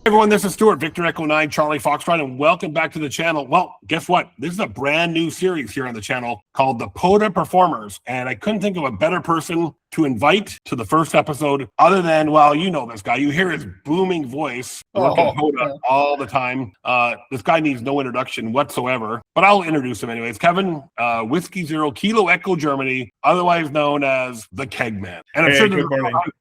Everyone, this is Stuart, Victor Echo 9, Charlie Foxtrot, and welcome back to the channel. Well, guess what? This is a brand new series here on the channel called the POTA Performers, and I couldn't think of a better person to invite to the first episode other than, well, you know this guy. You hear his booming voice POTA all the time. This guy needs no introduction whatsoever, but I'll introduce him anyways. Kevin, Whiskey 0 Kilo Echo Germany, otherwise known as the Kegman. And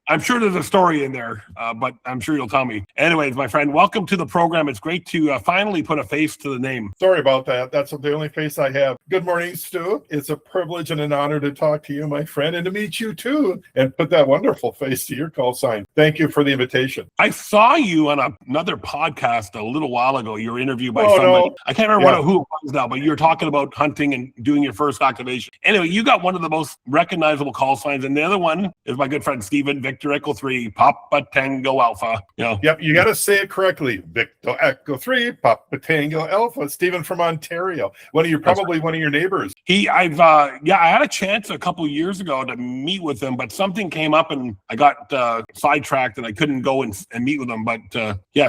I'm sure there's a story in there, but I'm sure you'll tell me. Anyways, my friend, welcome to the program. It's great to finally put a face to the name. Sorry about that. That's the only face I have. Good morning, Stu. It's a privilege and an honor to talk to you, my friend, and to meet you too, and put that wonderful face to your call sign. Thank you for the invitation. I saw you on another podcast a little while ago. You were interviewed by somebody. I can't remember who it was now, but you were talking about hunting and doing your first activation. Anyway, you got one of the most recognizable call signs, and the other one is my good friend Steven, Victor Echo 3, Papa Tango Alpha. Yep, you got to say it correctly. Victor Echo 3, Papa Tango Alpha. Steven from Ontario. One of your neighbors. I had a chance a couple years ago to meet with him, but something came up and I got sidetracked and I couldn't go and meet with him. But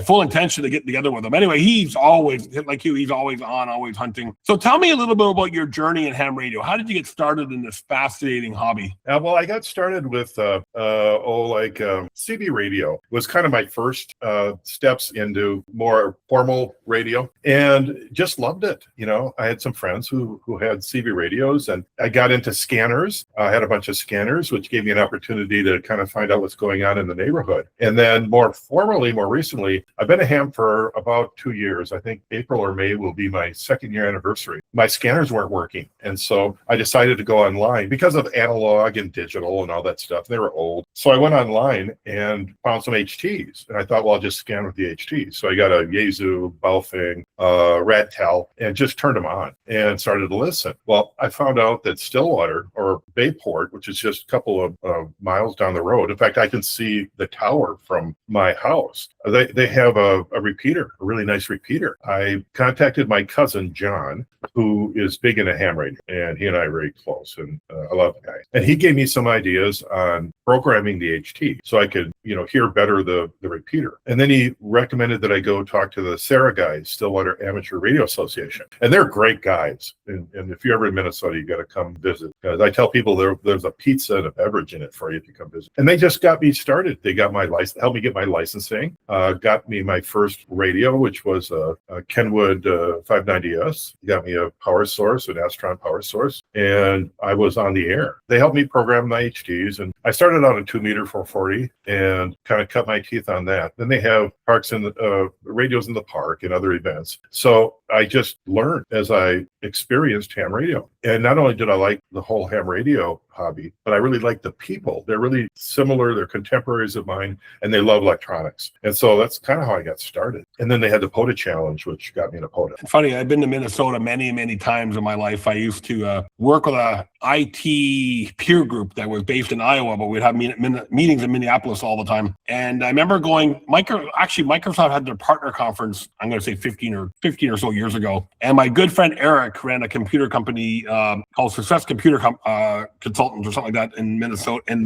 full intention to get together with him. Anyway, he's always like you. He's always on, always hunting. So tell me a little bit about your journey in ham radio. How did you get started in this fascinating hobby? Well, I got started with CB radio. It was kind of my first steps into more formal radio, and just loved it. I had some friends who had CB radios, and I got into scanners. I had a bunch of scanners, which gave me an opportunity to kind of find out what's going on in the neighborhood. And then more recently, I've been a ham for about 2 years. I think April or May will be my second year anniversary. My scanners weren't working, and so I decided to go online because of analog and digital and all that stuff. They were old. So I went online and found some HTs, and I thought, well, I'll just scan with the HTs. So I got a Yaesu, Baofeng, Radtel, and just turned them on and started to listen. Well, I found out that Stillwater, or Bayport, which is just a couple of miles down the road. In fact, I can see the tower from my house. They have a repeater, a really nice repeater. I contacted my cousin, John, who is big into ham radio, and he and I are very close, and I love the guy. And he gave me some ideas on programming the HT so I could, hear better the repeater. And then he recommended that I go talk to the SARA guys, Stillwater Amateur Radio Association. And they're great guys. And if you're ever in Minnesota, you got to come visit. Because I tell people there's a pizza and a beverage in it for you if you come visit. And they just got me started. They got my license, helped me get my licensing, got me my first radio, which was a Kenwood 590S. Got me a power source, an Astron power source, and I was on the air. They helped me program my HTs, and I started on a 2-meter 440 and kind of cut my teeth on that. Then they have parks in the radios in the park and other events. So I just learned as I experienced ham radio. And not only did I like the whole ham radio hobby, but I really like the people. They're really similar. They're contemporaries of mine, and they love electronics. And so that's kind of how I got started. And then they had the POTA challenge, which got me into POTA. Funny, I've been to Minnesota many, many times in my life. I used to work with a IT peer group that was based in Iowa, but we'd have meetings in Minneapolis all the time. And I remember going, Microsoft had their partner conference, I'm going to say 15 or so years ago. And my good friend Eric ran a computer company called Success Computer Consultants or something like that in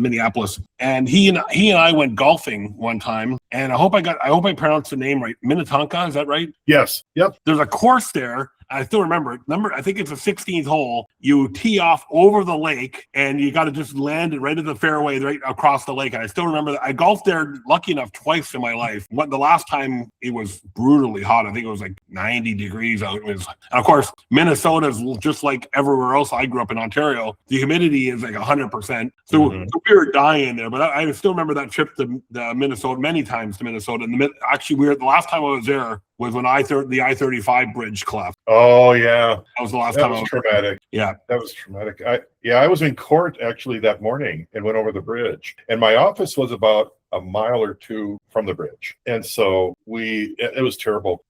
Minneapolis. And he and I went golfing one time. And I hope I pronounced the name right. Minnetonka, is that right? Yes. Yep. There's a course there. I still remember it. I think it's a 16th hole. You tee off over the lake, and you got to just land it right at the fairway, right across the lake. And I still remember that. I golfed there, lucky enough, twice in my life. The last time it was brutally hot. I think it was like 90 degrees out. And of course, Minnesota is just like everywhere else. I grew up in Ontario. The humidity is like 100%. So we were dying there. But I still remember that trip to Minnesota, many times to Minnesota. And the last time I was there was when the I-35 bridge collapsed. Oh, yeah. That was the last time. That was traumatic. Yeah. That was traumatic. I was in court actually that morning and went over the bridge. And my office was about a mile or two from the bridge. And so it was terrible.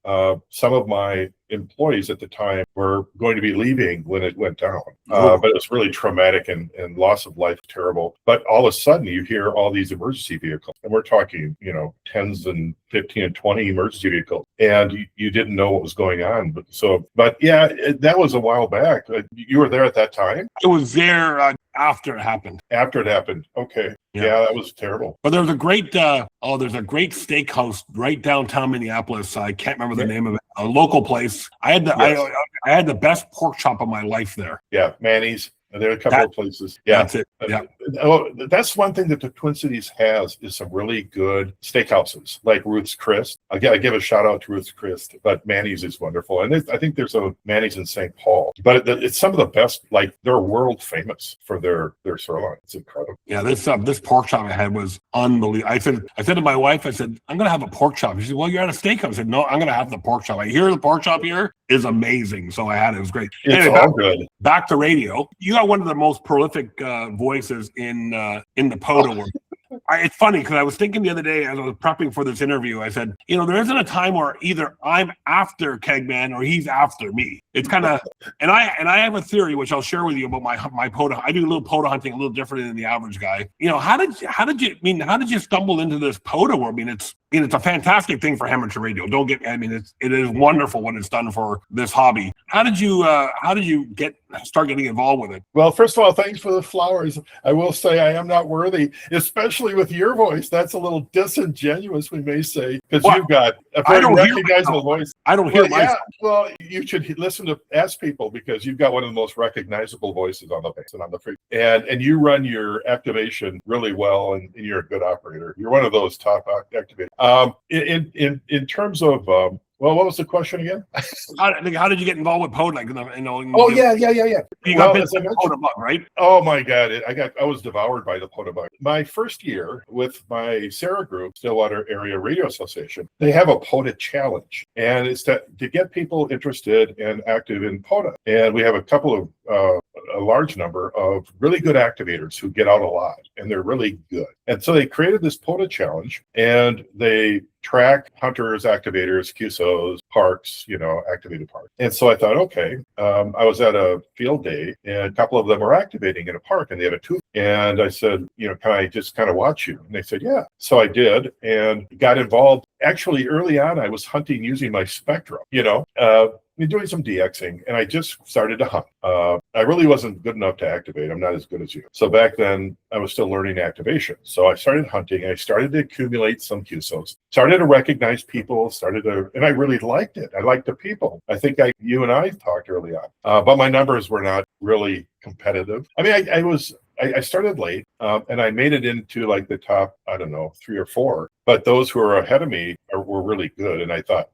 Some of my employees at the time were going to be leaving when it went down. But it was really traumatic and loss of life, terrible. But all of a sudden you hear all these emergency vehicles, and we're talking, tens and 15 and 20 emergency vehicles, and you didn't know what was going on. But yeah, that was a while back. You were there at that time? It was there after it happened? After it happened. Okay. Yeah, that was terrible. But there's a great steakhouse right downtown Minneapolis. I can't remember the name of it. A local place. I had the best pork chop of my life there. Yeah, Manny's. There are a couple of places. Yeah, that's it. Yeah. That's one thing that the Twin Cities has is some really good steakhouses, like Ruth's Chris. I give a shout out to Ruth's Chris, but Manny's is wonderful, and I think there's a Manny's in St. Paul. But it's some of the best. Like they're world famous for their sirloin. It's incredible. Yeah, this pork chop I had was unbelievable. I said to my wife, I said, I'm gonna have a pork chop. She said, well, you're at a steakhouse. I said, no, I'm gonna have the pork chop. I hear the pork chop here is amazing, so I had it. It was great. It's all good. Back to radio. You got one of the most prolific voices in the POTA world. It's funny because I was thinking the other day as I was prepping for this interview, I said, there isn't a time where either I'm after Kegman or he's after me. It's kind of, and I have a theory which I'll share with you about my POTA. I do a little POTA hunting a little different than the average guy. How did you stumble into this POTA world? It's a fantastic thing for amateur radio. It is wonderful what it's done for this hobby. How did you start getting involved with it? Well, first of all, thanks for the flowers. I will say I am not worthy, especially with your voice. That's a little disingenuous, we may say, because you've got a very recognizable voice. I don't hear myself. Well, you should ask people because you've got one of the most recognizable voices on the base and on the free. And you run your activation really well, and you're a good operator. You're one of those top activators. In terms of well, what was the question again? How did you get involved with POTA? Yeah. You got bit by the POTA bug, right? Oh my God, I was devoured by the POTA bug. My first year with my SARA group, Stillwater Area Radio Association, they have a POTA challenge, and it's to get people interested and active in POTA. And we have a large number of really good activators who get out a lot, and they're really good. And so they created this POTA challenge, and they track hunters, activators, QSOs, parks, activated parks. And so I thought, okay, I was at a field day, and a couple of them were activating in a park, and they had a tooth. And I said, can I just kind of watch you? And they said, yeah. So I did, and got involved. Actually, early on, I was hunting using my Spectrum, doing some DXing, and I just started to hunt. I really wasn't good enough to activate. I'm not as good as you. So back then, I was still learning activation. So I started hunting. I started to accumulate some QSOs. Started to recognize people. And I really liked it. I liked the people. I think you and I talked early on, but my numbers were not really competitive. I started late, and I made it into like the top, 3 or 4. But those who are ahead of me were really good. And I thought,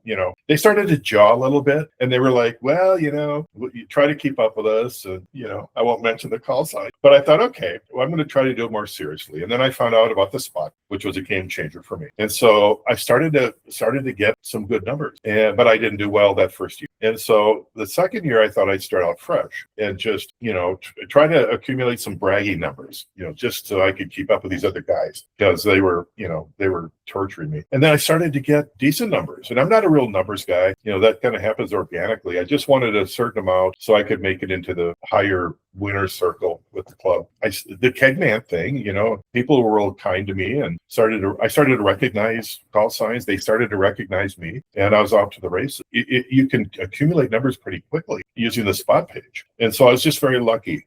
they started to jaw a little bit, and they were like, well, you try to keep up with us. And, I won't mention the call sign. But I thought, okay, well, I'm going to try to do it more seriously. And then I found out about the spot, which was a game changer for me. And so I started to get some good numbers, but I didn't do well that first year. And so the second year, I thought I'd start out fresh and just, try to accumulate some bragging numbers, just so I could keep up with these other guys, because they were torturing me. And then I started to get decent numbers, and I'm not a real numbers guy. That kind of happens organically. I just wanted a certain amount so I could make it into the higher winner circle with the club. The Kegman thing, people were real kind to me, and I started to recognize call signs. They started to recognize me, and I was off to the races. You can accumulate numbers pretty quickly using the spot page. And so I was just very lucky.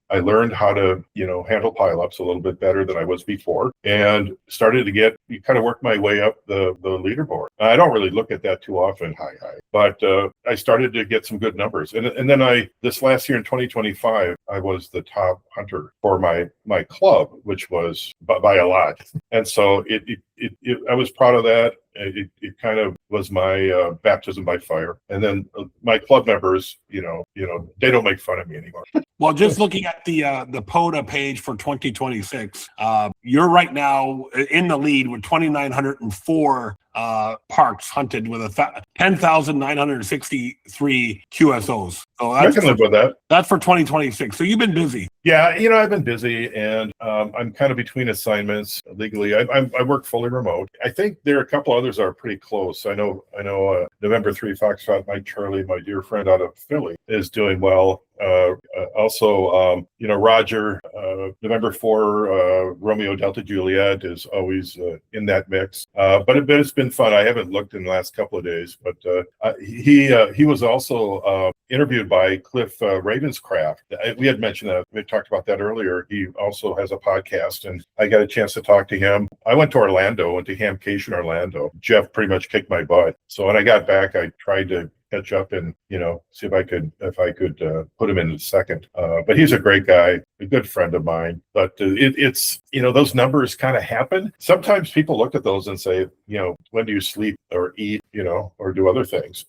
I learned how to, handle pileups a little bit better than I was before, and started to kind of work my way up the leaderboard. I don't really look at that too often, but I started to get some good numbers. And then this last year in 2025, I was the top hunter for my club, which was by a lot. And so I was proud of that. It kind of was my baptism by fire. And then my club members, they don't make fun of me anymore. Well, just looking at the POTA page for 2026, you're right now in the lead with 2,904 parks hunted with 10,963 QSOs. So I can live with that. That's for 2026. So you've been busy. Yeah, I've been busy, and I'm kind of between assignments legally. I work fully remote. I think there are a couple others that are pretty close. I know November 3 Foxtrot, Mike Charlie, my dear friend out of Philly, is doing well. Also, Roger, November 4, Romeo Delta Juliet is always in that mix. But it's been fun. I haven't looked in the last couple of days, but he was also interviewed by Cliff Ravenscraft. We had mentioned that. We talked about that earlier. He also has a podcast, and I got a chance to talk to him. I went to Hamcation, Orlando. Jeff pretty much kicked my butt. So when I got back, I tried to catch up and see if I could put him in the second. But he's a great guy, a good friend of mine. But it's those numbers kind of happen. Sometimes people look at those and say, when do you sleep or eat, or do other things?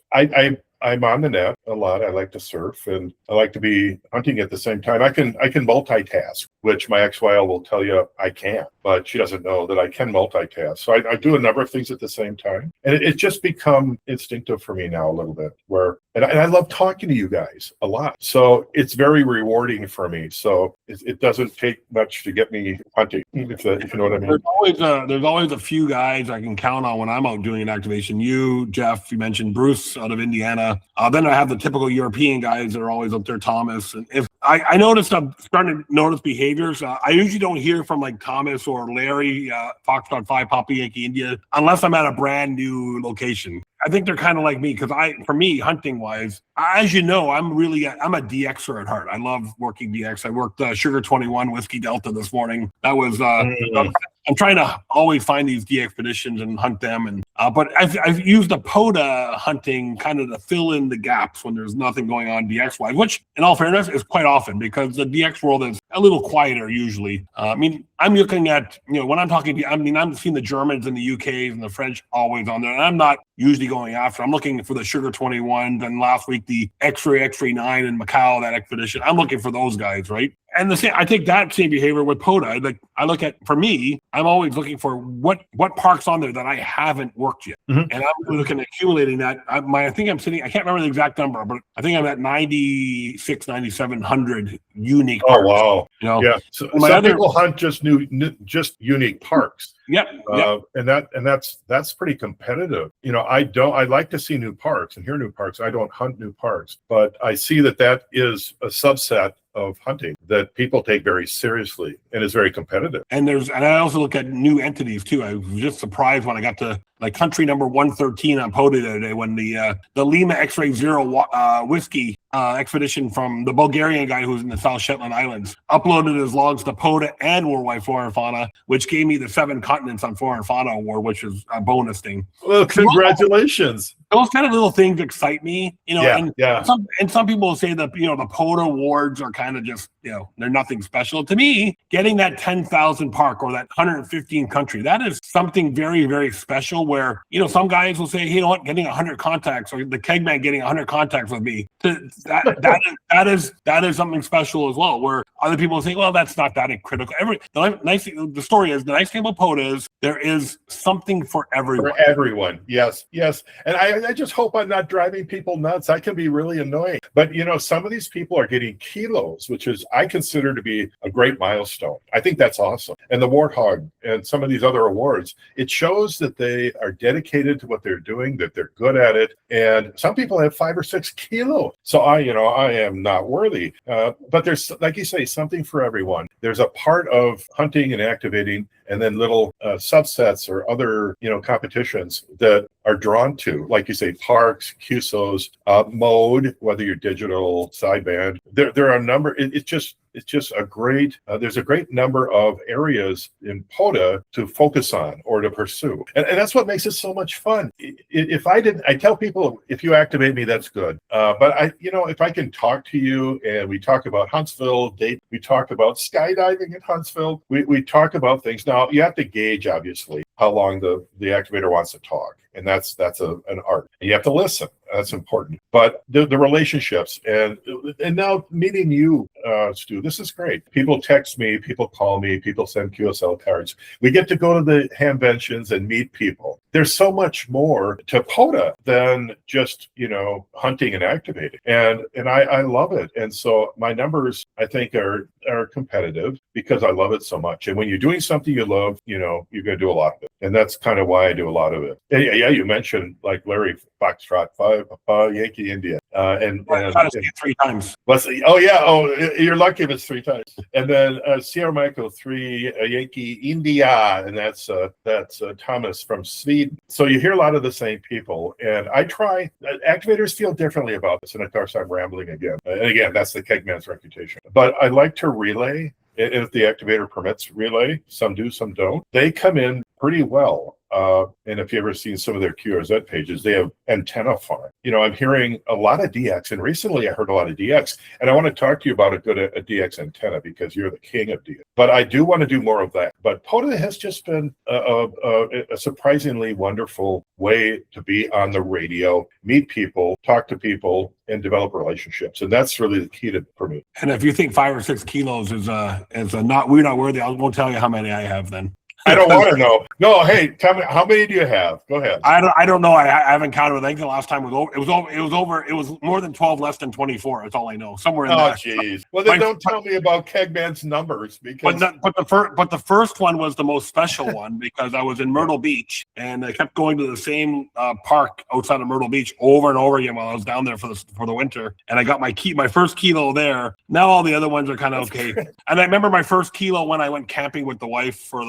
I'm on the net a lot. I like to surf and I like to be hunting at the same time. I can multitask, which my ex-wife will tell you I can't, but she doesn't know that I can multitask. So I do a number of things at the same time. And it's just become instinctive for me now a little bit and I love talking to you guys a lot. So it's very rewarding for me. So it doesn't take much to get me hunting, if you know what I mean. There's always a few guys I can count on when I'm out doing an activation. You, Jeff, you mentioned Bruce out of Indiana. Then I have the typical European guys that are always up there, Thomas. And if I noticed, I'm starting to notice behaviors. I usually don't hear from like Thomas or Larry, Foxtrot 5, Papa Yankee India, unless I'm at a brand new location. I think they're kind of like me because for me, hunting wise, as you know, I'm a DXer at heart. I love working DX. I worked Sugar 21 Whiskey Delta this morning. That was, I'm trying to always find these DX expeditions and hunt them. But I've used the POTA hunting kind of to fill in the gaps when there's nothing going on DX wise, which in all fairness is quite often because the DX world is a little quieter usually. I'm looking at, when I'm talking to I'm seeing the Germans and the UKs and the French always on there. And I'm not usually going after. I'm looking for the Sugar 21. Then last week, the X-Ray 9 in Macau, that expedition. I'm looking for those guys, right? And I take that same behavior with POTA. Like I look at, for me, I'm always looking for what park's on there that I haven't worked yet. Mm-hmm. And I'm really looking at accumulating that. I can't remember the exact number, but I think I'm at 9,700 unique parks. Oh, wow. Yeah. So some people hunt just unique parks. Yep. And that's pretty competitive. I like to see new parks and hear new parks. I don't hunt new parks, but I see that is a subset of hunting that people take very seriously and is very competitive. And I also look at new entities too. I was just surprised when I got to like country number 113 on POTA the other day when the Lima X-Ray 0 whiskey expedition from the Bulgarian guy who's in the South Shetland Islands uploaded his logs to POTA and Worldwide Flora and Fauna, which gave me the 7 continents on Flora and Fauna award, which is a bonus thing. Well, congratulations. Those kind of little things excite me, Yeah. Some people will say that, the POTA awards are kind of just, they're nothing special. To me, getting that 10,000 park or that 115 country, that is something very, very special where, some guys will say, hey, getting 100 contacts or the Kegman getting 100 contacts with me. That is something special as well, where other people say, well, that's not that critical. The story is, the nice thing about POTA is there is something for everyone. For everyone, yes. And I just hope I'm not driving people nuts. I can be really annoying. But, some of these people are getting kilos, which is, I consider to be a great milestone. I think that's awesome. And the Warthog and some of these other awards, it shows that they are dedicated to what they're doing, that they're good at it. And some people have 5 or 6 kilos. So I am not worthy. But there's, like you say, something for everyone. There's a part of hunting and activating and then little subsets or other, competitions that are drawn to, like you say, parks, QSOs, mode, whether you're digital, sideband. There are a number. It's just a great, there's a great number of areas in POTA to focus on or to pursue. And that's what makes it so much fun. I tell people, if you activate me, that's good. But if I can talk to you and we talk about Huntsville, we talk about skydiving in Huntsville, we talk about things. Now, you have to gauge, obviously, how long the activator wants to talk. And that's an art. And you have to listen. That's important. But the relationships and now meeting you, Stu, this is great. People text me, people call me, people send QSL cards. We get to go to the conventions and meet people. There's so much more to POTA than just, hunting and activating. And I love it. And so my numbers, I think, are competitive because I love it so much. And when you're doing something you love, you're going to do a lot of it. And that's kind of why I do a lot of it. And yeah, you mentioned like Larry Foxtrot 5 Yankee India, and I tried to see it 3 times. You're lucky if it's 3 times. And then Sierra Michael 3 Yankee India, and that's Thomas from Sweden. So you hear a lot of the same people, and I try. Activators feel differently about this, and of course I'm rambling again. And again, that's the Kegman's reputation. But I like to relay. If the activator permits relay, some do, some don't. They come in pretty well. And if you've ever seen some of their QRZ pages, they have antenna farm. I'm hearing a lot of DX, and recently I heard a lot of DX, and I want to talk to you about a DX antenna because you're the king of DX. But I do want to do more of that. But POTA has just been a surprisingly wonderful way to be on the radio, meet people, talk to people, and develop relationships. And that's really the key for me. And if you think 5 or 6 kilos is not worthy, I won't tell you how many I have then. I don't want to know. No, hey, tell me, how many do you have? Go ahead. I don't know. I haven't counted. I think the last time it was more than 12, less than 24. That's all I know. Somewhere in there. Oh, geez. Well, then don't tell me about Kegman's numbers because. But the first one was the most special one because I was in Myrtle Beach and I kept going to the same park outside of Myrtle Beach over and over again while I was down there for the winter. And I got my first kilo there. Now all the other ones are kind of okay. And I remember my first kilo when I went camping with the wife for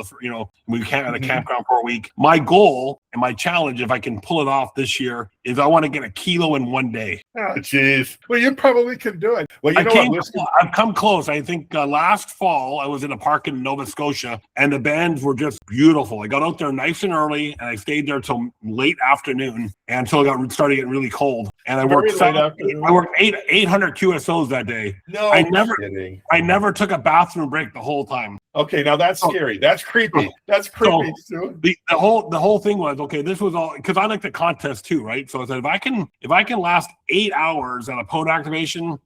we camped at a campground for a week. My goal and my challenge, if I can pull it off this year, is I want to get a kilo in one day. Oh, geez. Well, you probably can do it. Well, I've come close. I think last fall I was in a park in Nova Scotia, and the bands were just beautiful. I got out there nice and early, and I stayed there till late afternoon until it started getting really cold. And I worked 800 QSOs that day. No, I never took a bathroom break the whole time. Okay, now that's scary. That's creepy. That's creepy. So the whole thing was okay. This was all because I like the contest too, right? So I said if I can last 8 hours at a POTA activation,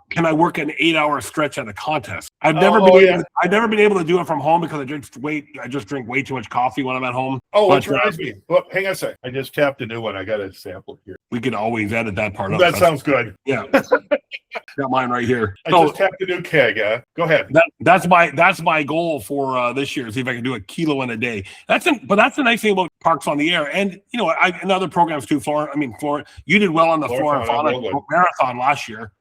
can I work an 8-hour stretch at a contest? I've never been able to do it from home because I just drink way too much coffee when I'm at home. Oh, what drives me? Well, hang on a sec. I just tapped a new one. I got a sample here. We could always edit that part up. That sounds good. Yeah. Got mine right here. I just tapped a new keg. Go ahead. That's my goal for this year. See if I can do a kilo in a day. But that's the nice thing about Parks on the Air, and in other programs too. Florida, you did well on the Flora and Fauna Marathon last year.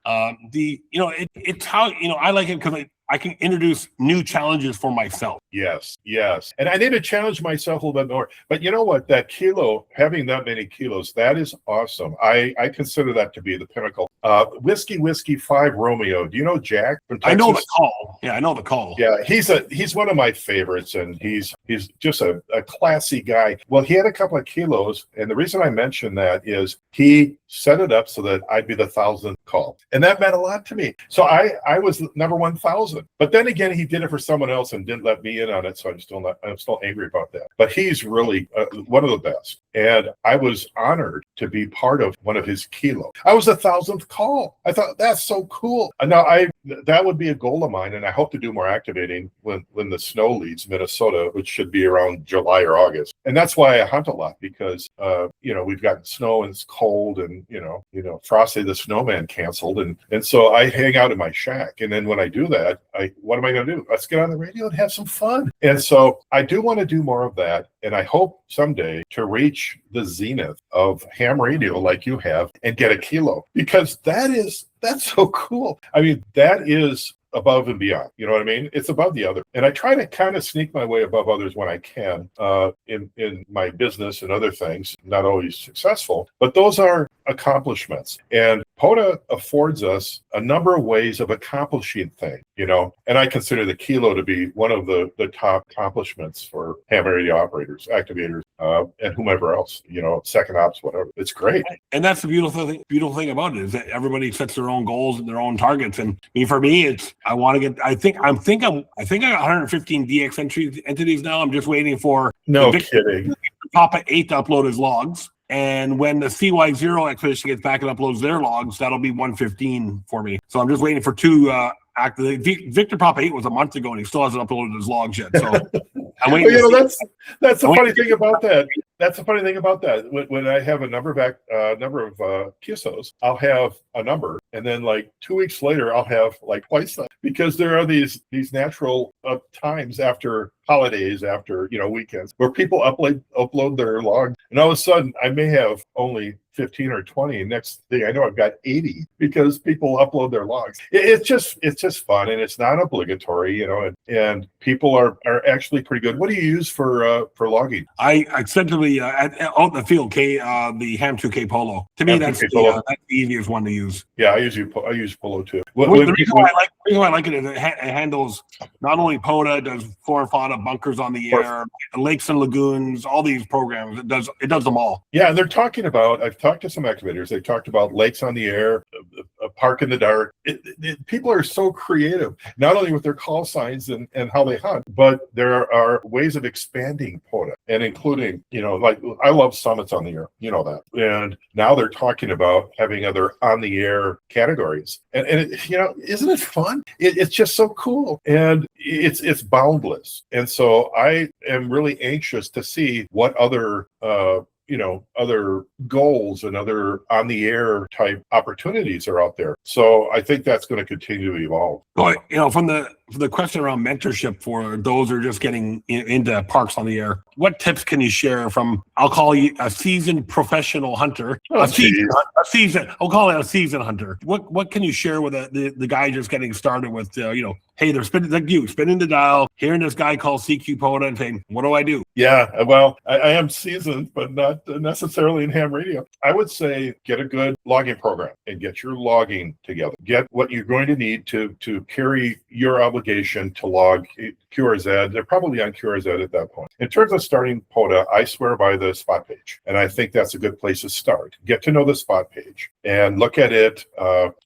It's how I like it because I can introduce new challenges for myself. Yes. And I need to challenge myself a little bit more. But you know what? That kilo, having that many kilos, that is awesome. I consider that to be the pinnacle. Whiskey 5 Romeo. Do you know Jack from Texas? I know the call. Yeah, I know the call. Yeah, he's one of my favorites, and he's just a classy guy. Well, he had a couple of kilos, and the reason I mention that is he set it up so that I'd be the 1,000th call. And that meant a lot to me. So I was number 1,000. But then again, he did it for someone else and didn't let me in on it. So I'm still angry about that. But he's really one of the best. And I was honored to be part of one of his kilos. I was the 1,000th call. I thought that's so cool. Now that would be a goal of mine. And I hope to do more activating when the snow leaves Minnesota, which should be around July or August. And that's why I hunt a lot because, we've got snow and it's cold and, Frosty the Snowman canceled. And so I hang out in my shack. And then when I do that, what am I going to do? Let's get on the radio and have some fun. And so I do want to do more of that. And I hope someday to reach the zenith of ham radio like you have and get a kilo because that's so cool. That is above and beyond. You know what I mean? It's above the other. And I try to kind of sneak my way above others when I can in my business and other things, not always successful, but those are accomplishments. And POTA affords us a number of ways of accomplishing things, and I consider the kilo to be one of the top accomplishments for ham radio operators, activators, and whomever else, second ops, whatever. It's great. And that's the beautiful thing about it is that everybody sets their own goals and their own targets. And for me, it's I want to get. I think I got 115 DX entities now. I'm just waiting for kidding. POTA 8 to upload his logs. And when the CY0 expedition gets back and uploads their logs, that'll be 115 for me. So I'm just waiting for 2 active. Victor POTA 8 was a month ago, and he still hasn't uploaded his logs yet. So I'm waiting. That's the funny thing about that. That's the funny thing about that. When I have a number of QSOs, I'll have a number, And then like 2 weeks later, I'll have like twice that, because there are these natural times after holidays, after, weekends, where people upload their logs, and all of a sudden I may have only 15 or 20. Next thing I know, I've got 80 because people upload their logs. It's just fun, and it's not obligatory, and people are actually pretty good. What do you use for logging? I essentially out in the field, the Ham 2K Polo. To me, that's the easiest one to use. Yeah, I use Polo too. The reason why I like it is it handles not only POTA, it does flora and fauna, bunkers on the air, lakes and lagoons, all these programs. It does them all. Yeah, and they're talking about, I've talked to some activators, they talked about lakes on the air, a park in the dark. People are so creative, not only with their call signs and how they hunt, but there are ways of expanding POTA, and including, like I love summits on the air, that. And now they're talking about having other on the air categories. And isn't it fun? It's just so cool. And it's boundless. And so I am really anxious to see what other other goals and other on the air type opportunities are out there. So I think that's going to continue to evolve. Well, from the question around mentorship for those who are just getting into parks on the air, what tips can you share from, I'll call you a seasoned professional hunter, I'll call it a seasoned hunter. What can you share with the guy just getting started with, hey, they're spinning the dial, hearing this guy called CQ POTA and saying, what do I do? Yeah, well, I am seasoned, but not necessarily in ham radio. I would say get a good logging program and get your logging together. Get what you're going to need to carry your obligation to log QRZ. They're probably on QRZ at that point. In terms of starting POTA, I swear by the spot page. And I think that's a good place to start. Get to know the spot page and look at it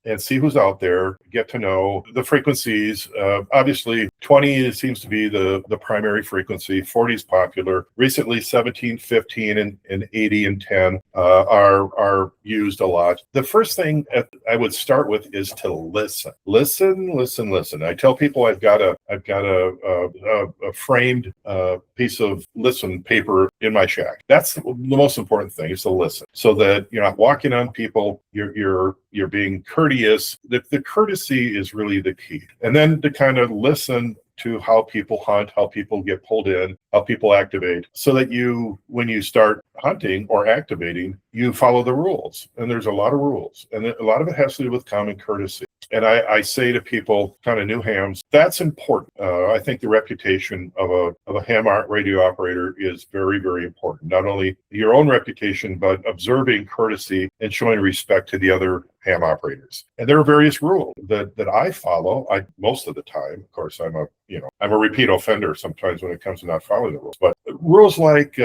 and see who's out there. Get to know the frequencies. Obviously, 20 seems to be the primary frequency. 40 is popular. Recently, 17, 15, and 80 and 10 are used a lot. The first thing I would start with is to listen. Listen. I tell people I've got a framed piece of listen paper in my shack. That's the most important thing, is to listen, so that you're not walking on people. You're being courteous. The courtesy is really the key. And then to kind of listen to how people hunt, how people get pulled in, how people activate, so that when you start hunting or activating, you follow the rules. And there's a lot of rules, and a lot of it has to do with common courtesy. And I say to people, kind of new hams, that's important. I think the reputation of a ham radio operator is very, very important. Not only your own reputation, but observing courtesy and showing respect to the other ham operators. And there are various rules that I follow. Most of the time, of course, I'm a repeat offender sometimes when it comes to not following the rules. But rules like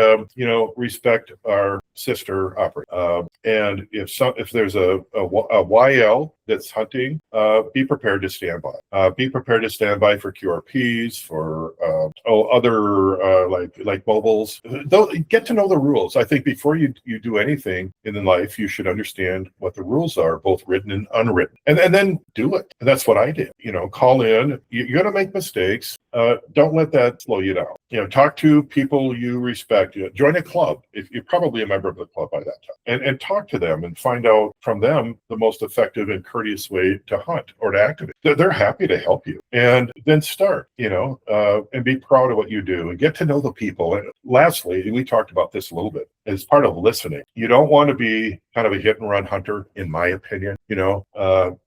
respect our sister operator. And if there's a YL that's hunting, be prepared to stand by. Be prepared to stand by for QRPs, for other like mobiles. Get to know the rules. I think before you do anything in life, you should understand what the rules are, both written and unwritten, and then do it. And that's what I did. Call in. You're going to make mistakes. Don't let that slow you down. Talk to people you respect. Join a club. If you're probably a member of the club by that time, and talk to them and find out from them the most effective and courteous way to hunt or to activate. They're happy to help you. And then start, and be proud of what you do and get to know the people. And lastly, and we talked about this a little bit, as part of listening, you don't want to be kind of a hit and run hunter, in my opinion,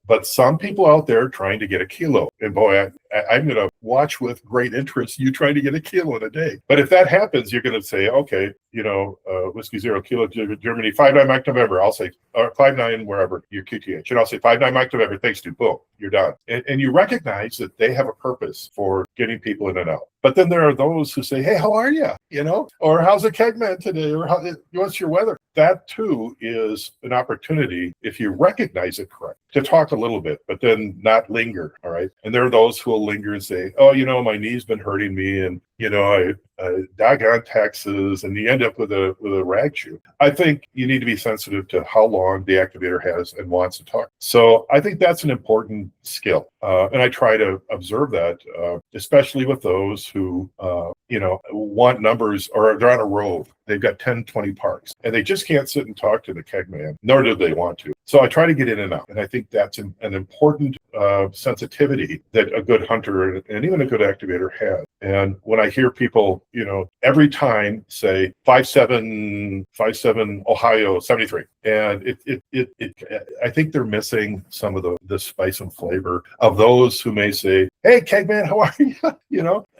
but some people out there trying to get a kilo, and boy, I'm going to watch with great interest you trying to get a kilo in a day. But if that happens, you're going to say, okay, Whiskey 0 Kilo Germany, 5-9 Mike November. I'll say 5-9 wherever your QTH, and I'll say 5-9 Mike November. Thanks, dude. Boom, you're done. And you recognize that they have a purpose for getting people in and out. But then there are those who say, hey, how are you? Or how's the Kegman today? Or what's your weather? That too is an opportunity, if you recognize it correct, to talk a little bit, but then not linger. All right. And there are those who will linger and say, oh, my knee's been hurting me, and I doggone taxes, and you end up with a rag chew. I think you need to be sensitive to how long the activator has and wants to talk. So I think that's an important skill. And I try to observe that, especially with those who, want numbers, or they're on a road. They've got 10, 20 parks, and they just can't sit and talk to the Kegman, nor do they want to. So I try to get in and out. And I think that's an important sensitivity that a good hunter and even a good activator has. And when I hear people, every time say 57 Ohio 73, and I think they're missing some of the spice and flavor of those who may say, "Hey, Kegman, how are you?"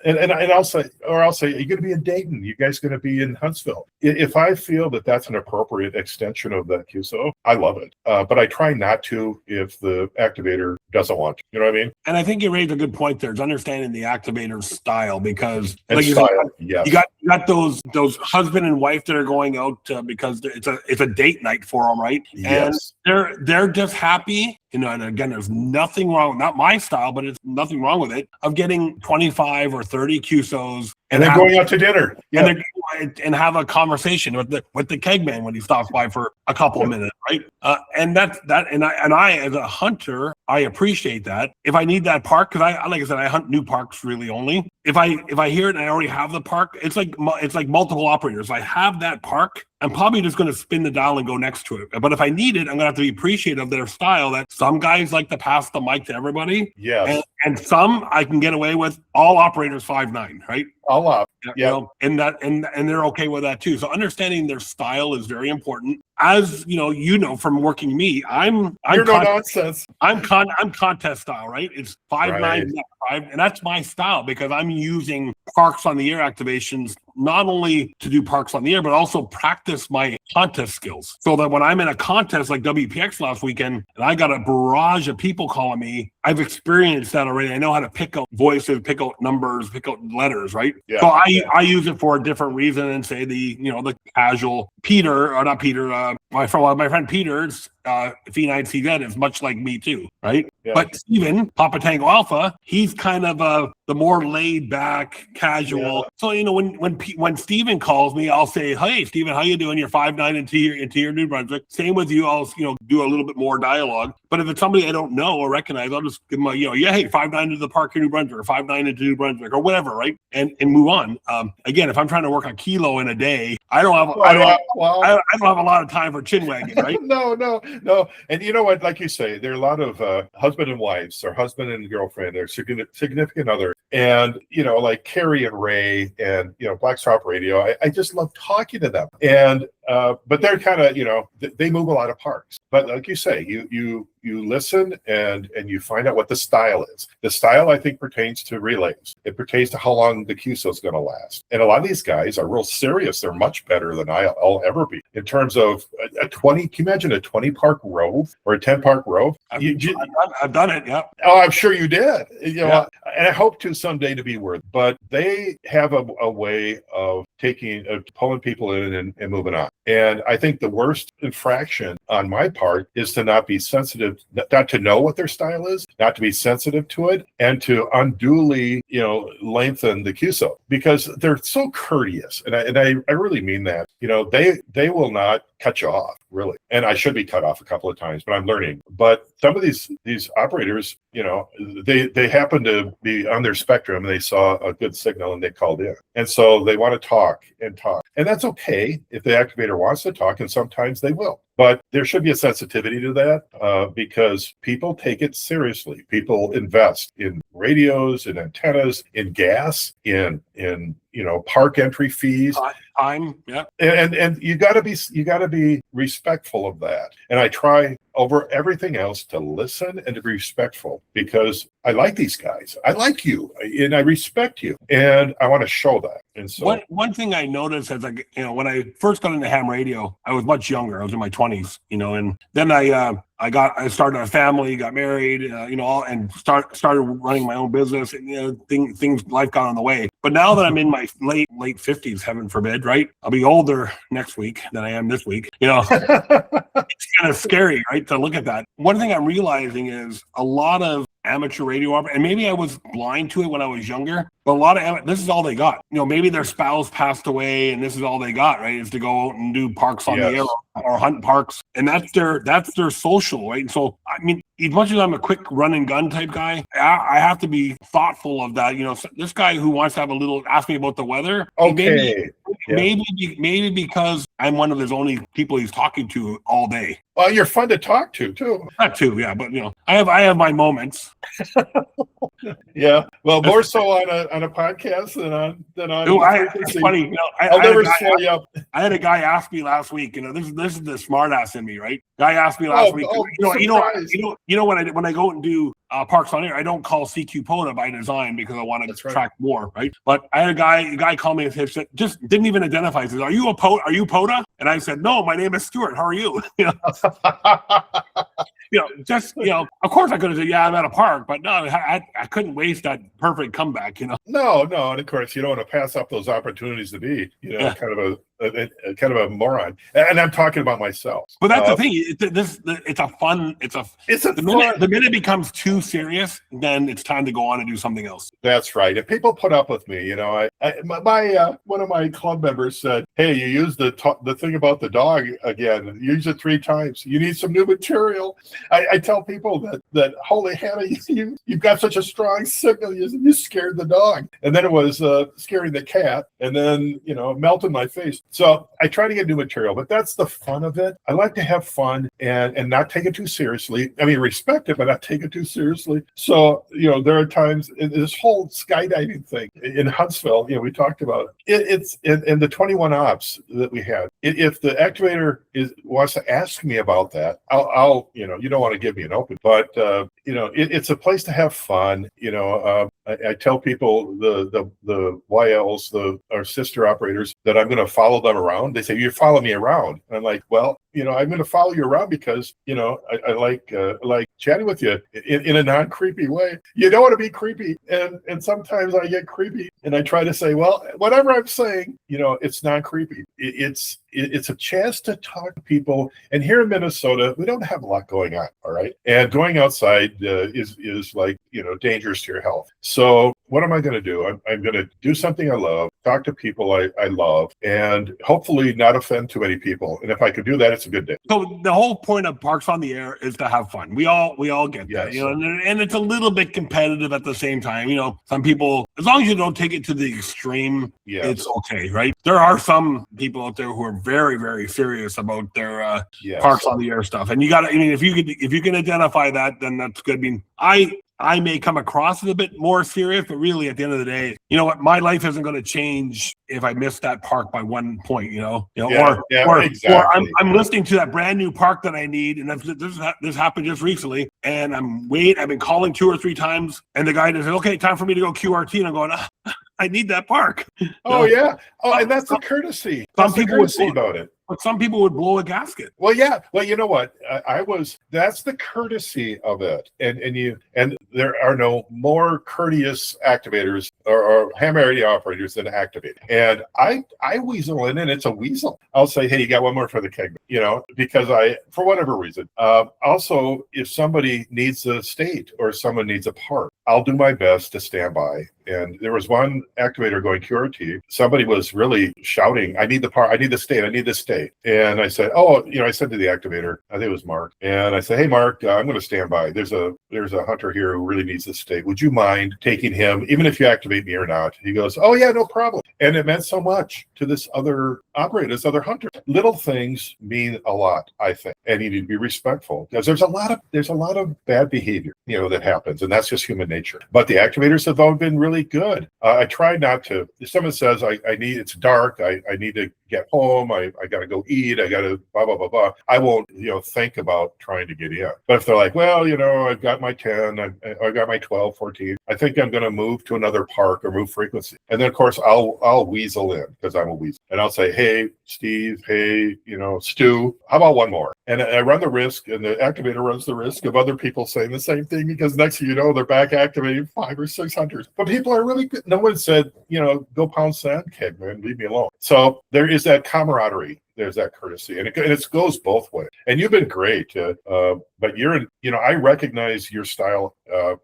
And I'll say, are you going to be in Dayton? You guys going to be in Huntsville? If I feel that that's an appropriate extension of that QSO, I love it. But I try not to if the activator doesn't want to. You know what I mean? And I think you raised a good point there. Is understanding the activator's style, because you got those husband and wife that are going out because it's a date night for them, right? Yes. And they're just happy. And again, there's nothing wrong, not my style, but it's nothing wrong with it, of getting 25 or 30 QSOs and then going out to dinner, and have a conversation with the Kegman when he stops by for a couple of minutes, right? And I as a hunter, I appreciate that. If I need that park, because like I said, I hunt new parks really only. If I hear it and I already have the park, it's like multiple operators. If I have that park, I'm probably just going to spin the dial and go next to it. But if I need it, I'm going to have to be appreciative of their style. That some guys like to pass the mic to everybody. Yes. And some I can get away with all operators 5'9", right? All up. Yeah. And they're okay with that too. So understanding their style is very important. As from working me, I'm no nonsense. I'm contest style, right? It's 5'9", 5, and that's my style, because I'm using parks on the air activations not only to do parks on the air, but also practice my contest skills. So that when I'm in a contest like WPX last weekend, and I got a barrage of people calling me, I've experienced that already. I know how to pick out voices, pick out numbers, pick out letters, right? Yeah. So I use it for a different reason than say the casual Peter, or not Peter, my friend Peter's Phe9CZ is much like me too, right? Yeah. But Steven, Papa Tango Alpha, he's kind of the more laid back, casual. Yeah. So when Steven calls me, I'll say, "Hey, Steven, how you doing? You're 5'9" into your New Brunswick." Same with you. I'll do a little bit more dialogue. But if it's somebody I don't know or recognize, I'll just give them hey, 5'9" into the park in New Brunswick, or 5'9" into New Brunswick, or whatever, right? And move on. Again, if I'm trying to work a kilo in a day, I don't have a lot of time for chin wagging, right? No. And you know what? Like you say, there are a lot of husband and wives, or husband and girlfriend, or significant other, and like Carrie and Ray, and Blackstrap Radio. I just love talking to them, and but they're kind of they move a lot of parks. But like you say, you listen and you find out what the style is. The style, I think, pertains to relays. It pertains to how long the QSO is going to last. And a lot of these guys are real serious. They're much better than I'll ever be in terms of a 20. Can you imagine a 20 park rove or a 10 park rove? I've done it. Yeah. Oh, I'm sure you did. And I hope to someday to be worth. But they have a way of pulling people in and moving on. And I think the worst infraction on my part is to not be sensitive, not to know what their style is, not to be sensitive to it, and to unduly, lengthen the QSO, because they're so courteous. And I really mean that. They will not cut you off, really. And I should be cut off a couple of times, but I'm learning. But some of these operators, they happen to be on their spectrum, and they saw a good signal and they called in. And so they want to talk. And that's okay if the activator wants to talk, and sometimes they will. But there should be a sensitivity to that because people take it seriously. People invest in radios, in antennas, in gas, in park entry fees. Time, yeah. And you got to be respectful of that. And I try over everything else to listen and to be respectful, because I like these guys. I like you, and I respect you, and I want to show that. And so one thing I noticed is, when I first got into ham radio, I was much younger. I was in my 20s, and then I started a family, got married, and started running my own business, and things life got on the way. But now that I'm in my late 50s, heaven forbid, right? I'll be older next week than I am this week. It's kind of scary, right, to look at that. One thing I'm realizing is a lot of amateur radio, and maybe I was blind to it when I was younger, but a lot of this is all they got. Maybe their spouse passed away, and this is all they got, right? Is to go out and do parks on the air or hunt parks, and that's their social, right? And so, I mean, as much as I'm a quick run and gun type guy, I have to be thoughtful of that. This guy who wants to have ask me about the weather. Okay. Maybe because I'm one of his only people he's talking to all day. Well, you're fun to talk to too. That too, yeah. But I have my moments. Yeah. Well, more so on a podcast than on. It's funny. I'll never slow you up. I had a guy ask me last week. This is the smart ass in me, right? Guy asked me last week. When I go and do Parks on Air, I don't call CQ POTA by design because I want to track more, right? But I had a guy call me and said, just didn't even identify. He says, "Are you POTA?" And I said, "No, my name is Stuart. How are you?" Of course I could have said, "Yeah, I'm at a park," but no, I couldn't waste that perfect comeback. No, and of course you don't want to pass up those opportunities to be, kind of a moron. And I'm talking about myself. But that's the thing. The minute it becomes too serious, then it's time to go on and do something else. That's right. If people put up with me, one of my club members said, "Hey, you used the thing about the dog again. You used it 3 times. You need some new material." I tell people that holy Hannah, you've got such a strong signal. You scared the dog, and then it was scaring the cat, and then melted my face. So I try to get new material, but that's the fun of it. I like to have fun and not take it too seriously. I mean, respect it, but not take it too seriously. So there are times in this whole skydiving thing in Huntsville. We talked about it. It's in the 21 ops that we had. If the activator wants to ask me about that, I'll you don't want to give me an open, but it's a place to have fun. I tell people the YLs, our sister operators, that I'm going to follow them around. They say, "You follow me around." And I'm like, well, I'm going to follow you around because I like chatting with you in a non-creepy way. You don't want to be creepy, and sometimes I get creepy, and I try to say, well, whatever I'm saying, it's non-creepy. It's a chance to talk to people. And here in Minnesota, we don't have a lot going on. All right, and going outside is like dangerous to your health. So what am I going to do? I'm going to do something I love, talk to people I love, and hopefully not offend too many people. And if I could do that, it's a good day. So the whole point of Parks on the Air is to have fun. We all get that, and it's a little bit competitive at the same time. Some people, as long as you don't take it to the extreme, it's okay, right? There are some people out there who are very, very serious about their Parks on the Air stuff, and you got to. I mean, if you can identify that, then that's good. I mean, I may come across as a bit more serious, but really at the end of the day, my life isn't going to change if I miss that park by 1 point, or exactly. I'm listening to that brand new park that I need. And this happened just recently, and I've been calling 2 or 3 times, and the guy just said, "Okay, time for me to go QRT." And I'm going, I need that park. Oh, yeah. Oh, and that's the courtesy. That's the courtesy about it. But some people would blow a gasket. Well, yeah. Well, you know what? That's the courtesy of it. And there are no more courteous activators or ham radio operators than activator. And I weasel in, and it's a weasel. I'll say, "Hey, you got one more for the Kegman," because for whatever reason. Also, if somebody needs a state or someone needs a part, I'll do my best to stand by. And there was one activator going QRT. Somebody was really shouting, "I need the part, I need the state, I need the state." And I said, I said to the activator, I think it was Mark, and I said, "Hey, Mark, I'm going to stand by. There's a hunter here who really needs the state. Would you mind taking him, even if you activate me or not?" He goes, "Oh, yeah, no problem." And it meant so much to this other operator, this other hunter. Little things mean a lot, I think, and you need to be respectful because there's a lot of bad behavior, that happens, and that's just human nature. But the activators have all been really good. I try not to. If someone says, it's dark, I need to get home, I got to go eat, I got to blah, blah, blah, blah, I won't, think about trying to get in. But if they're like, "Well, I've got my 10, I've got my 12, 14, I think I'm going to move to another park or move frequency." And then, of course, I'll weasel in because I'm a weasel. And I'll say, "Hey, Steve, hey, Stu, how about one more?" And I run the risk, and the activator runs the risk of other people saying the same thing, because next thing you know, they're back activating 5 or 6 hunters. But people are really good. No one said, "Go pound sand, Kegman, leave me alone." So there is that camaraderie. There's that courtesy, and it goes both ways. And you've been great, but I recognize your style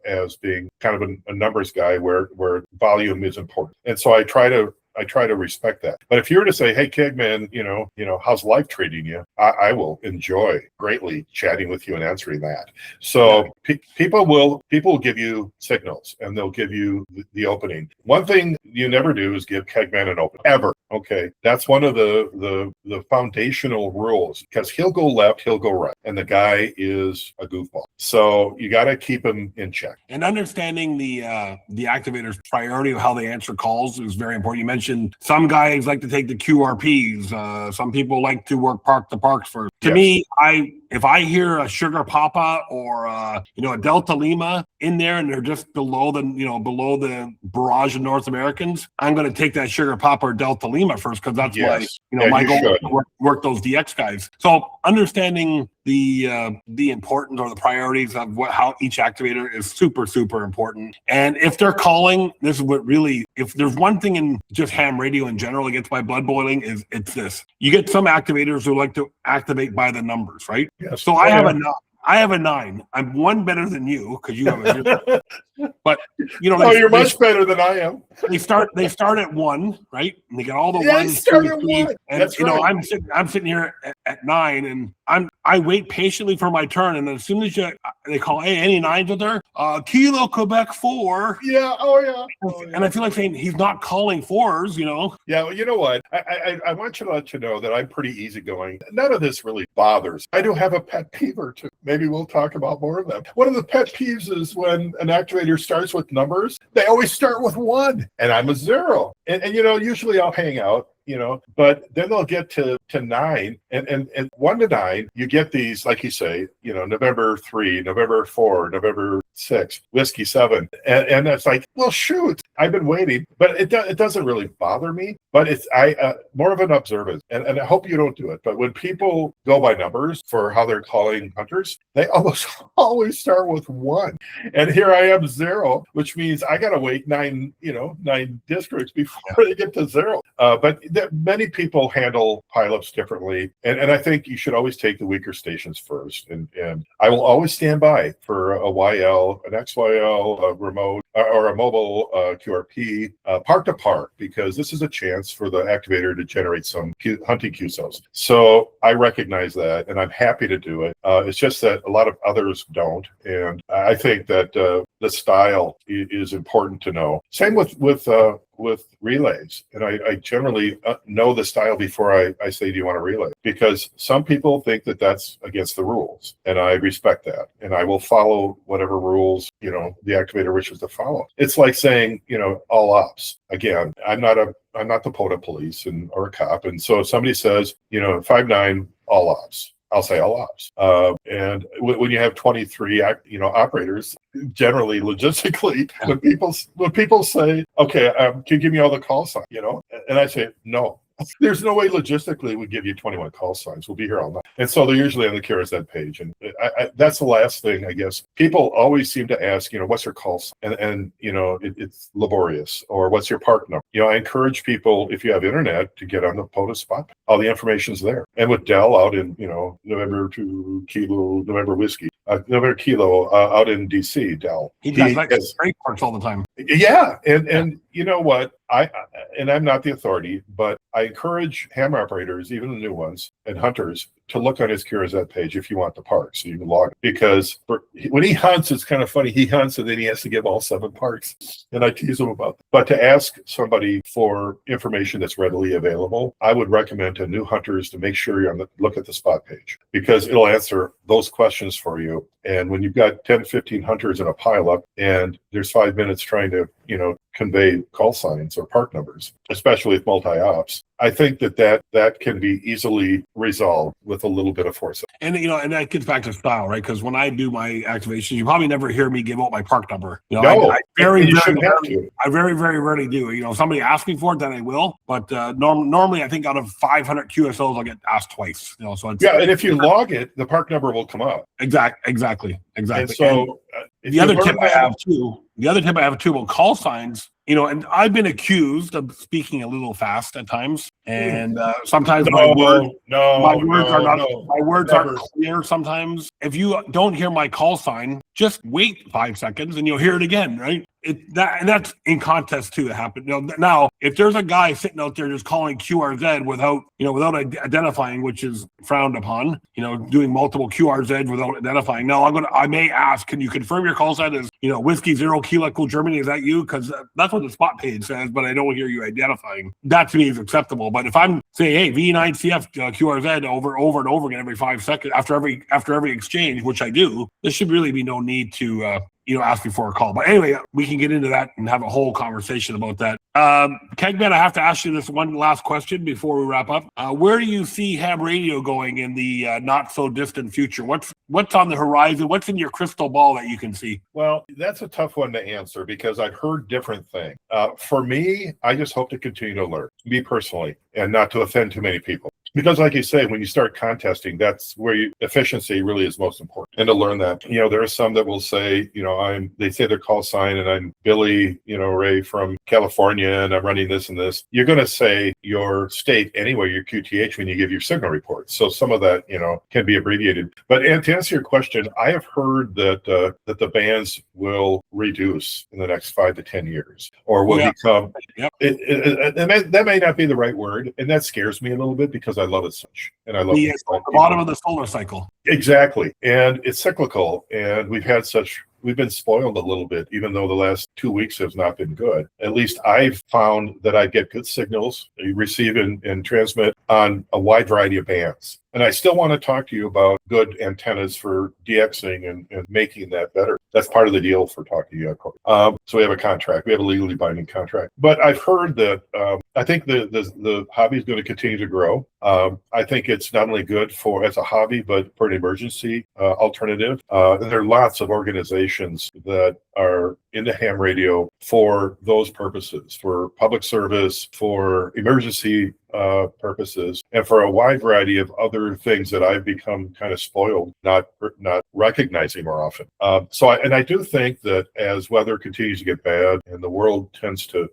as being kind of a numbers guy, where volume is important. And so I try to I try to respect that. But if you were to say, hey, Kegman, how's life treating you? I will enjoy greatly chatting with you and answering that. So people will give you signals, and they'll give you the opening. One thing you never do is give Kegman an open, ever. Okay, that's one of the foundational rules, because he'll go left, he'll go right, and the guy is a goofball. So you got to keep him in check. And understanding the activator's priority of how they answer calls is very important. You mentioned some guys like to take the QRPs. Some people like to work park to parks first. To me, if I hear a Sugar Papa or a Delta Lima in there, and they're just below the barrage of North Americans, I'm going to take that Sugar Papa or Delta Lima first, because that's my goal to work those DX guys. So understanding the importance or the priorities of how each activator is super, super important. And if they're calling, this is what really, if there's one thing in just ham radio in general that gets my blood boiling, it's this. You get some activators who like to activate by the numbers, right? Yes. So I have a 9. I'm one better than you, because you have a 0. But you're much better than I am. They start at 1, right? And they get all the 1s, 2, 3, and that's right. I'm sitting here at 9, and I wait patiently for my turn, and as soon as they call, hey, any 9s with her? Kilo Quebec 4. Yeah. Oh yeah. And I feel like saying he's not calling 4s. Yeah. Well, you know what? I want you to let you know that I'm pretty easygoing. None of this really bothers. I do have a pet peeve or two. Maybe we'll talk about more of them. One of the pet peeves is when an activator starts with numbers, they always start with 1, and I'm a 0. And usually I'll hang out, but then they'll get to 9, and 1 to 9, you get these, like you say, November 3, November 4, November 6, Whiskey 7. And it's like, well, shoot, I've been waiting, but it doesn't really bother me, but it's more of an observance. And I hope you don't do it. But when people go by numbers for how they're calling hunters, they almost always start with 1. And here I am 0, which means I got to wait 9 districts before they get to 0. But many people handle pileups differently. And I think you should always take the weaker stations first. And I will always stand by for a YL, an XYL, a remote, or a mobile QRP, park to park, because this is a chance for the activator to generate some hunting QSOs. So I recognize that, and I'm happy to do it. It's just that a lot of others don't. And I think that the style is important to know. Same with relays. And I generally know the style before I say, do you want to relay? Because some people think that that's against the rules, and I respect that. And I will follow whatever rules, the activator wishes to follow. It's like saying, all ops. Again, I'm not the POTA police or a cop. And so if somebody says, 5-9, all ops, I'll say all ops. And when you have 23, operators, generally logistically, when people say, okay, can you give me all the call signs, and I say, no. There's no way logistically we give you 21 call signs. We'll be here all night. And so they're usually on the QSOs page. And that's the last thing, I guess. People always seem to ask, what's your call sign? And it's laborious. Or what's your park number? I encourage people, if you have internet, to get on the POTA spot. All the information's there. And with Dell out in, November 2 Kilo, November Whiskey, November Kilo out in DC, Dell. He does great parks all the time. Yeah. And you know what? I'm not the authority, but I encourage hammer operators, even the new ones, and hunters, to look on his QSOs page if you want the park, so you can log it. Because when he hunts, it's kind of funny. He hunts and then he has to give all 7 parks, and I tease him about that. But to ask somebody for information that's readily available, I would recommend to new hunters to make sure you're look at the spot page, because it'll answer those questions for you. And when you've got 10, 15 hunters in a pileup, and there's 5 minutes trying to, convey call signs or park numbers, especially with multi-ops, I think that can be easily resolved with a little bit of foresight. And and that gets back to style, right? Because when I do my activations, you probably never hear me give out my park number. No, I very rarely do. If somebody asks me for it, then I will. But normally, I think out of 500 QSOs, I'll get asked twice. So it's, and if you log it, the park number will come up. Exactly. And so the other tip I have too about call signs. And I've been accused of speaking a little fast at times, and sometimes my words aren't clear. Sometimes, if you don't hear my call sign, just wait 5 seconds and you'll hear it again, right? that's in contest too. That happened. Now, if there's a guy sitting out there just calling QRZ without identifying, which is frowned upon, doing multiple QRZ without identifying. Now, I may ask, can you confirm your call sign is Whiskey 0 Kilo Echo Germany? Is that you? Because that's what the spot page says, but I don't hear you identifying. That to me is acceptable. But if I'm saying, hey, V9CF QRZ over and over again every 5 seconds after every exchange, which I do, there should really be no need to ask me for a call. But anyway, we can get into that and have a whole conversation about that. Kegman, I have to ask you this one last question before we wrap up. Where do you see ham radio going in the not so distant future? What's on the horizon? What's in your crystal ball that you can see? Well, that's a tough one to answer because I've heard different things. For me, I just hope to continue to learn, me personally, and not to offend too many people. Because like you say, when you start contesting, that's where efficiency really is most important. And to learn that, there are some that will say, they say their call sign and I'm Billy, Ray from California and I'm running this and this. You're going to say your state anyway, your QTH, when you give your signal report. So some of that, can be abbreviated. But and to answer your question, I have heard that the bands will reduce in the next 5 to 10 years or will become, that may not be the right word. And that scares me a little bit because I love it such. And I love the bottom of the solar cycle. Exactly. And it's cyclical. And we've been spoiled a little bit, even though the last 2 weeks has not been good. At least I've found that I get good signals, you receive and transmit on a wide variety of bands. And I still want to talk to you about good antennas for DXing and making that better. That's part of the deal for talking to you. So we have a contract. We have a legally binding contract. But I've heard that I think the hobby is going to continue to grow. I think it's not only good as a hobby, but for an emergency alternative. And there are lots of organizations that are into ham radio for those purposes, for public service, for emergency purposes, and for a wide variety of other things that I've become kind of spoiled, not recognizing more often. So I do think that as weather continues to get bad and the world tends to,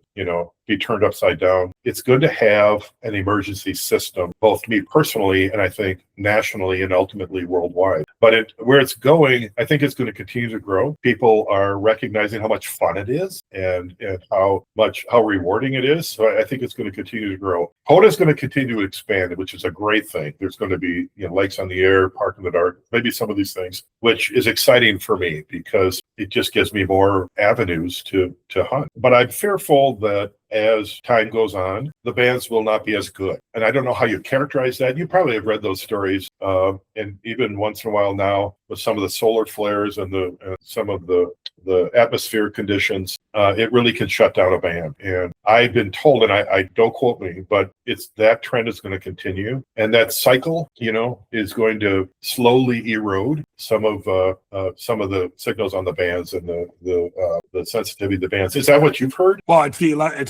be turned upside down, it's good to have an emergency system, both me personally and I think nationally and ultimately worldwide. But where it's going, I think it's going to continue to grow. People are recognizing how much fun it is and how rewarding it is. So I think it's going to continue to grow. POTA is going to continue to expand, which is a great thing. There's going to be lights on the air, park in the dark, maybe some of these things, which is exciting for me because it just gives me more avenues to hunt. But I'm fearful that as time goes on, the bands will not be as good. And I don't know how you characterize that. You probably have read those stories. And even once in a while now, with some of the solar flares and some of the atmosphere conditions, it really can shut down a band. And I've been told, and I don't quote me, but that trend is going to continue. And that cycle, is going to slowly erode some of the signals on the bands and the sensitivity of the bands. Is that what you've heard? Well, it's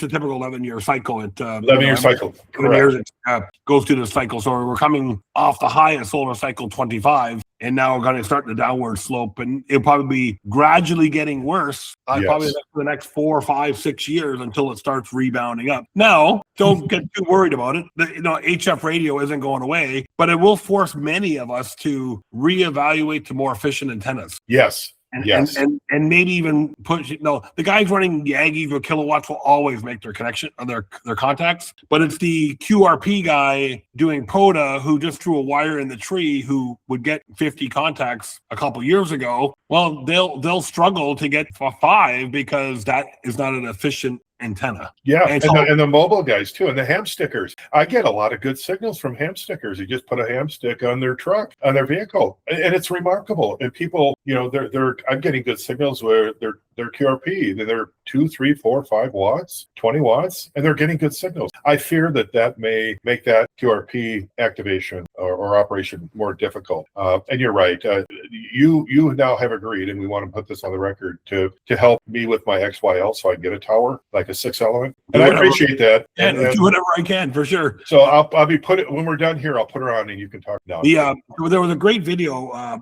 a typical 11-year cycle. 11-year cycle. 11 years it goes through the cycle. So we're coming off the high of solar cycle 25, and now we're going to start the downward slope, and it'll probably be gradually getting worse. Probably for the next 4, 5, 6 years until it starts rebounding up. Now, don't get too worried about it. HF radio isn't going away, but it will force many of us to reevaluate to more efficient antennas. Yes. And maybe even push the guys running Yankees or kilowatts will always make their connection or their contacts, but it's the QRP guy doing POTA who just threw a wire in the tree who would get 50 contacts a couple years ago. Well, they'll struggle to get 5 because that is not an efficient antenna. Yeah, and the mobile guys too, and the ham stickers. I get a lot of good signals from ham stickers. You just put a ham stick on their truck, on their vehicle, and it's remarkable. And people, I'm getting good signals where they're QRP, they're 2, 3, 4, 5 watts, 20 watts, and they're getting good signals. I fear that may make that QRP activation or operation more difficult. And you're right. You now have agreed, and we want to put this on the record to help me with my XYL so I can get a tower like a 6 element. And I appreciate that. And do whatever I can for sure. So I'll be when we're done here, I'll put her on and you can talk now. There was a great video,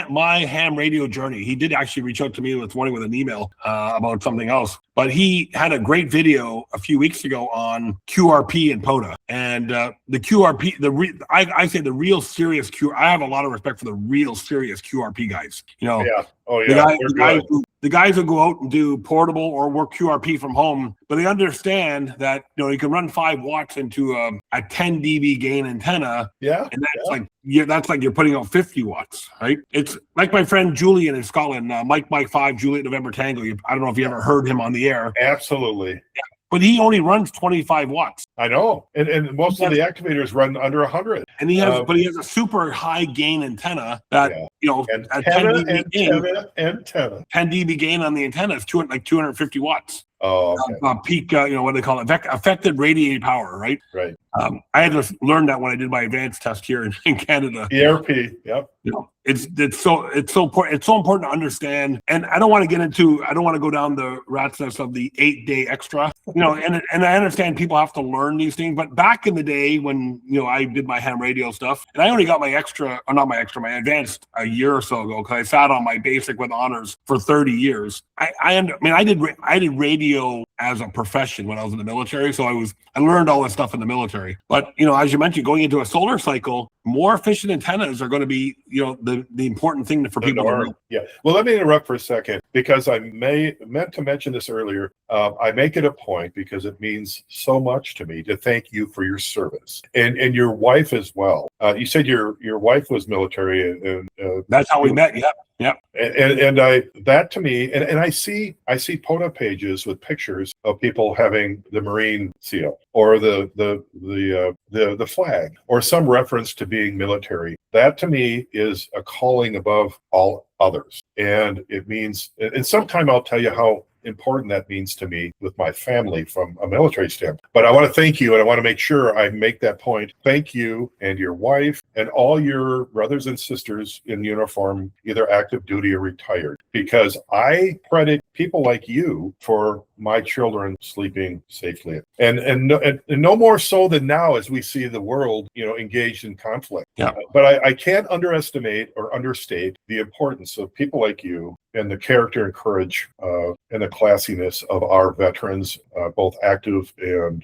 my ham radio journey. He did actually reach out to me with an email about something else, but he had a great video a few weeks ago on QRP and POTA. And the QRP, I say the real serious I have a lot of respect for the real serious QRP guys. Yeah. Oh yeah. The guys who the guys who go out and do portable or work QRP from home, but they understand that, you can run 5 watts into a 10 dB gain antenna. Yeah. And that's like you're putting out 50 watts, right? It's like my friend Julian in Scotland, Mike 5, Juliet November Tango. I don't know if you ever heard him on the air. Absolutely. Yeah. But he only runs 25 watts. I know. And most of the activators run under 100. And he has a super high gain antenna that, a 10 dB gain on the antenna is 250 watts. Oh, okay. Peak, what they call it, affected radiated power, right? Right. I had to learn that when I did my advanced test here in Canada. ERP, yep. It's so important. It's so important to understand. And I don't want to go down the rat's nest of the 8-day extra, and I understand people have to learn these things. But back in the day when, I did my ham radio stuff, and I only got my advanced a year or so ago, because I sat on my basic with honors for 30 years. I did radio as a profession when I was in the military. So I learned all this stuff in the military. But, as you mentioned, going into a solar cycle, more efficient antennas are going to be, the important thing for people to learn. Yeah. Well, let me interrupt for a second, because I meant to mention this earlier. I make it a point, because it means so much to me, to thank you for your service, and your wife as well. You said your wife was military, and that's how we met. Yeah. Yeah. And that to me, and I see POTA pages with pictures of people having the Marine seal or the flag or some reference to being military. That to me is a calling above all others. And it means, and sometime I'll tell you how important that means to me with my family from a military standpoint. But I want to thank you, and I want to make sure I make that point. Thank you and your wife and all your brothers and sisters in uniform, either active duty or retired, because I credit people like you for my children sleeping safely, and no more so than now, as we see the world, engaged in conflict. Yeah. But I can't underestimate or understate the importance of people like you and the character and courage and the classiness of our veterans, both active and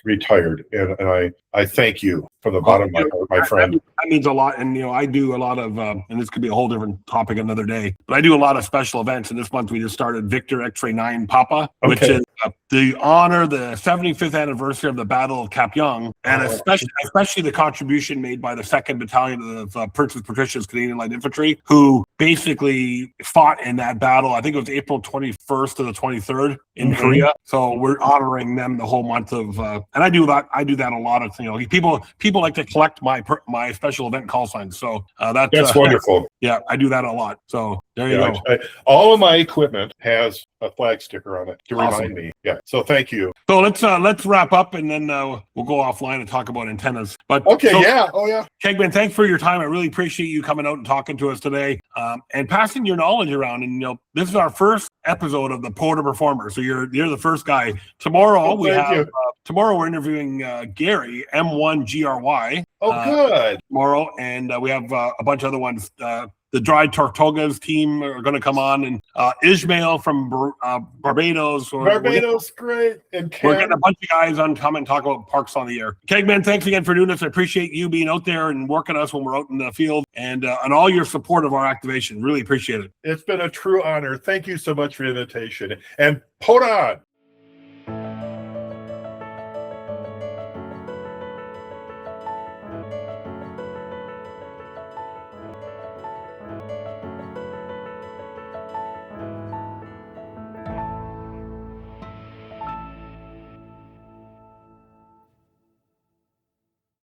retired. And I thank you from the bottom of my heart, my friend. That means a lot. And, I do a lot of, and this could be a whole different topic another day, but I do a lot of special events. And this month we just started Victor X-Ray 9 Papa, which is the 75th anniversary of the Battle of Cap Young, and especially the contribution made by the 2nd Battalion of Princess Patricia's Canadian Light Infantry, who basically fought in that battle. I think it was April 21st to the 23rd in Korea. So we're honoring them the whole month of, and I do that a lot of, people like to collect my special event call signs. So that's wonderful. Yeah, I do that a lot. So there you go. All of my equipment has a flag sticker on it to remind me. Yeah. So thank you. So let's wrap up, and then we'll go offline and talk about antennas. But Kegman, thanks for your time. I really appreciate you coming out and talking to us today, and passing your knowledge around. And this is our first episode of the POTA Performer. So you're the first guy. Tomorrow we're interviewing Gary M1GRY. Good. Tomorrow, and we have a bunch of other ones. The Dried Tortugas team are going to come on, and Ishmael from Barbados. Great. And we're getting a bunch of guys on come and talk about parks on the air. Kegman, thanks again for doing this. I appreciate you being out there and working us when we're out in the field, and all your support of our activation. Really appreciate it. It's been a true honor. Thank you so much for the invitation. And POTA on!